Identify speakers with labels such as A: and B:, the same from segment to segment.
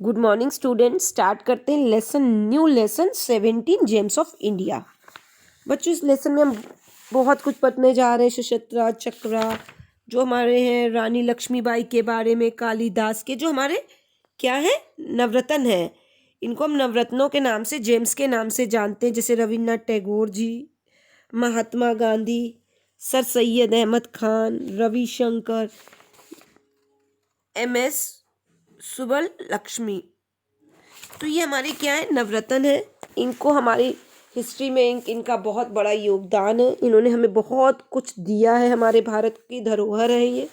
A: Good morning student. Start करते हैं new lesson 17 James of India. बच्चों, इस लेसन में हम बहुत कुछ पढ़ने जा रहे हैं। सुशत्रा चक्रा जो हमारे हैं, रानी लक्ष्मीबाई के बारे में, कालिदास के जो हमारे क्या है, नवरत्न है। इनको हम नवरत्नों के नाम से, जेम्स के नाम से जानते हैं, जैसे रविन्द्रनाथ टैगोर जी, महात्मा गांधी, सर सैयद अहमद खान, रविशंकर, MS सुबल लक्ष्मी। तो ये हमारे क्या है, नवरत्न है। इनको हमारी हिस्ट्री में इनका बहुत बड़ा योगदान है। इन्होंने हमें बहुत कुछ दिया है, हमारे भारत की धरोहर है ये।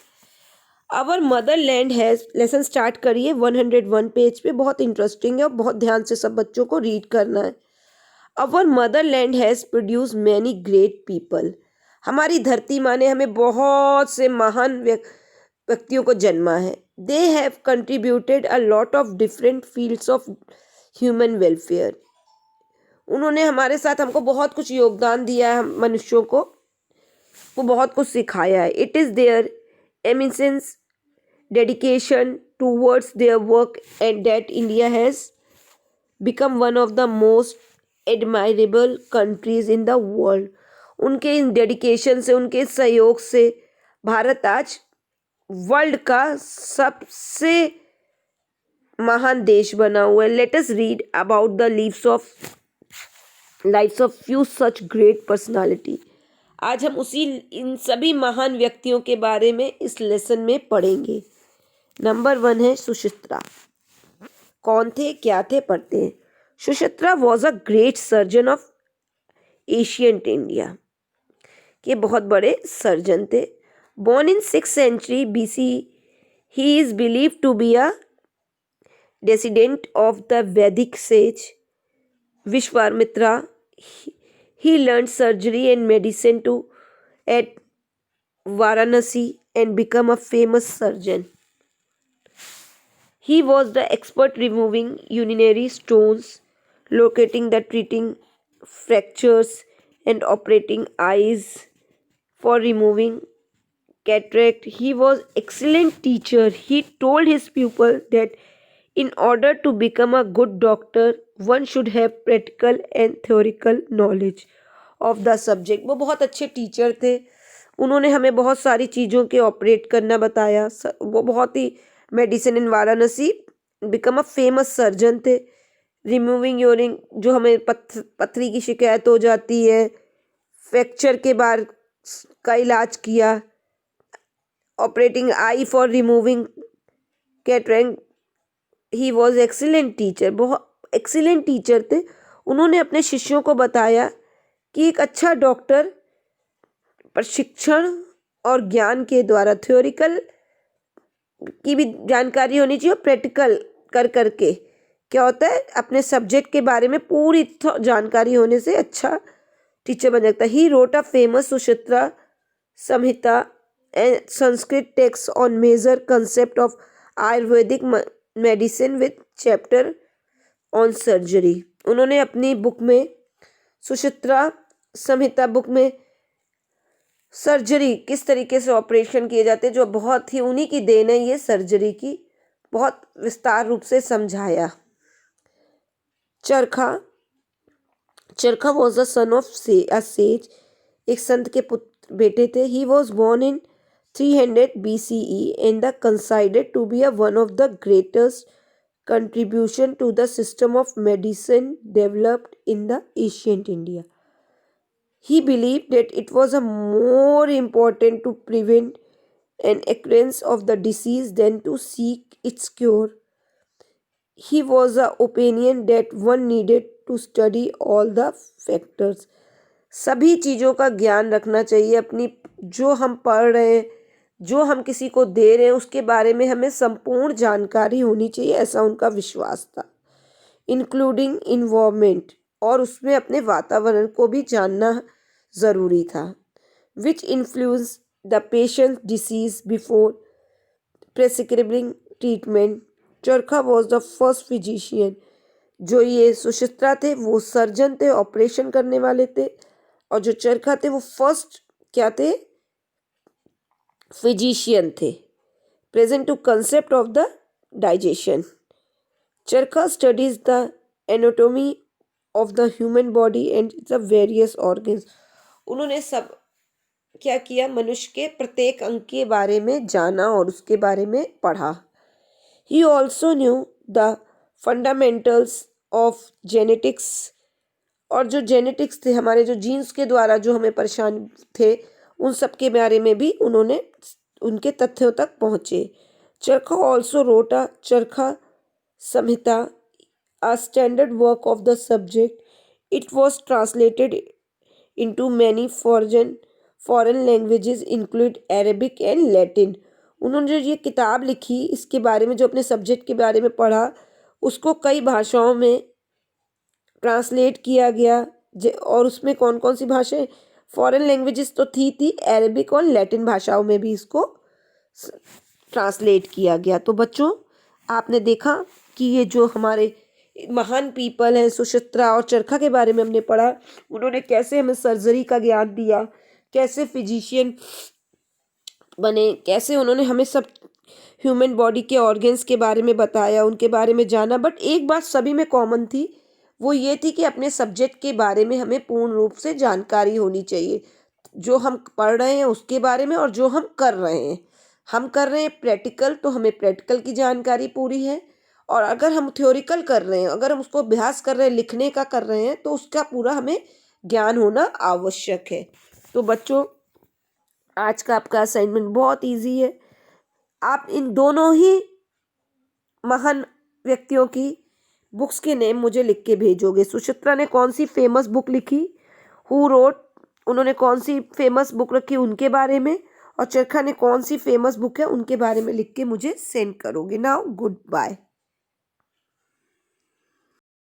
A: Our mother land has, lesson start करिए 101 पेज पे। बहुत इंटरेस्टिंग है और बहुत ध्यान से सब बच्चों को रीड करना है। Our mother land has produce many great people. हमारी धरती माँ ने हमें बहुत से महान व्यक्तियों को जन्मा है। They have contributed a lot of different fields of human welfare. उन्होंने हमारे साथ हमको बहुत कुछ योगदान दिया है, हम मनुष्यों को वो बहुत कुछ सिखाया है। It is their eminence dedication towards their work and that India has become one of the most admirable countries in the world. उनके इन डेडिकेशन से, उनके सहयोग से भारत आज वर्ल्ड का सबसे महान देश बना हुआ है। Let us read about the lifes of few such great personality. आज हम इन सभी महान व्यक्तियों के बारे में इस लेसन में पढ़ेंगे। नंबर 1 है सुचित्रा। कौन थे, क्या थे, पढ़ते हैं। Suchitra was a great surgeon of ancient India, के बहुत बड़े सर्जन थे। Born in 6th century BC, he is believed to be a descendant of the Vedic sage Vishwamitra. He learned surgery and medicine at Varanasi and became a famous surgeon. He was the expert removing urinary stones, locating the treating fractures, and operating eyes for removing cataract. He was excellent teacher. He told his pupil that in order to become a good doctor, one should have practical and theoretical knowledge of the subject. वो बहुत अच्छे teacher थे। उन्होंने हमें बहुत सारी चीज़ों के ऑपरेट करना बताया। वो बहुत ही medicine in Varanasi, become a famous surgeon थे। रिमूविंग यूरिन, जो हमें पथरी की शिकायत हो जाती है, फ्रैक्चर के बाद का इलाज किया। Operating I for removing cataract. He was excellent teacher, बहुत एक्सीलेंट टीचर थे। उन्होंने अपने शिष्यों को बताया कि एक अच्छा डॉक्टर प्रशिक्षण और ज्ञान के द्वारा, थ्योरिकल की भी जानकारी होनी चाहिए और प्रैक्टिकल कर करके क्या होता है, अपने सब्जेक्ट के बारे में पूरी जानकारी होने से अच्छा टीचर बन जाता है। He wrote a famous Suchitra Samhita and Sanskrit text on major concept of Ayurvedic medicine with chapter on surgery. उन्होंने अपनी बुक में, सुचित्रा संहिता बुक में, सर्जरी किस तरीके से ऑपरेशन किए जाते हैं, जो बहुत ही उन्हीं की देन है ये सर्जरी की, बहुत विस्तार रूप से समझाया। Charaka was the son of a sage, एक संत के पुत्र बेटे थे। He was born in 300 BCE and considered to be one of the greatest contribution to the system of medicine developed in the ancient India. He believed that it was a more important to prevent an occurrence of the disease than to seek its cure. He was of opinion that one needed to study all the factors. सभी चीज़ों का ज्ञान रखना चाहिए। अपनी जो हम पढ़ रहे हैं, जो हम किसी को दे रहे हैं, उसके बारे में हमें संपूर्ण जानकारी होनी चाहिए, ऐसा उनका विश्वास था। इंक्लूडिंग इन्वायरमेंट, और उसमें अपने वातावरण को भी जानना ज़रूरी था। Which influence the patient disease before prescribing treatment. Charaka was the first physician. जो ये सुचित्रा थे वो सर्जन थे, ऑपरेशन करने वाले थे। और जो चरखा थे वो फर्स्ट क्या थे, फिजिशियन थे। Present to concept of the digestion. Charaka studies the anatomy of the human body and the various organs. उन्होंने सब क्या किया, मनुष्य के प्रत्येक अंग के बारे में जाना और उसके बारे में पढ़ा। He also new the fundamentals of genetics, और जो जेनेटिक्स थे, हमारे जो जीन्स के द्वारा जो हमें परेशान थे, उन सब के बारे में भी उन्होंने उनके तथ्यों तक पहुँचे। चरखा ऑल्सो रोट अ चरखा संहिता, a standard work of the subject. It was translated into many foreign languages include Arabic and Latin। उन्होंने जो ये किताब लिखी, इसके बारे में जो अपने सब्जेक्ट के बारे में पढ़ा, उसको कई भाषाओं में ट्रांसलेट किया गया। और उसमें कौन कौन सी भाषाएं, फॉरेन लैंग्वेजेस तो थी, अरेबिक और लैटिन भाषाओं में भी इसको ट्रांसलेट किया गया। तो बच्चों, आपने देखा कि ये जो हमारे महान पीपल हैं, सुचित्रा और चरखा के बारे में हमने पढ़ा, उन्होंने कैसे हमें सर्जरी का ज्ञान दिया, कैसे फिजिशियन बने, कैसे उन्होंने हमें सब ह्यूमन बॉडी के ऑर्गन्स के बारे में बताया, उनके बारे में जाना। बट एक बात सभी में कॉमन थी, वो ये थी कि अपने सब्जेक्ट के बारे में हमें पूर्ण रूप से जानकारी होनी चाहिए, जो हम पढ़ रहे हैं उसके बारे में, और जो हम कर रहे हैं। हम कर रहे हैं प्रैक्टिकल, तो हमें प्रैक्टिकल की जानकारी पूरी है, और अगर हम थ्योरिकल कर रहे हैं, अगर हम उसको अभ्यास कर रहे हैं, लिखने का कर रहे हैं, तो उसका पूरा हमें ज्ञान होना आवश्यक है। तो बच्चों, आज का आपका असाइनमेंट बहुत इजी है। आप इन दोनों ही महान व्यक्तियों की बुक्स के नेम मुझे लिख के भेजोगे। सुचित्रा ने कौन सी फेमस बुक लिखी, हु रोट, उन्होंने कौन सी फेमस बुक रखी उनके बारे में, और चरखा ने कौन सी फेमस बुक है उनके बारे में लिख के मुझे सेंड करोगे। Now good bye.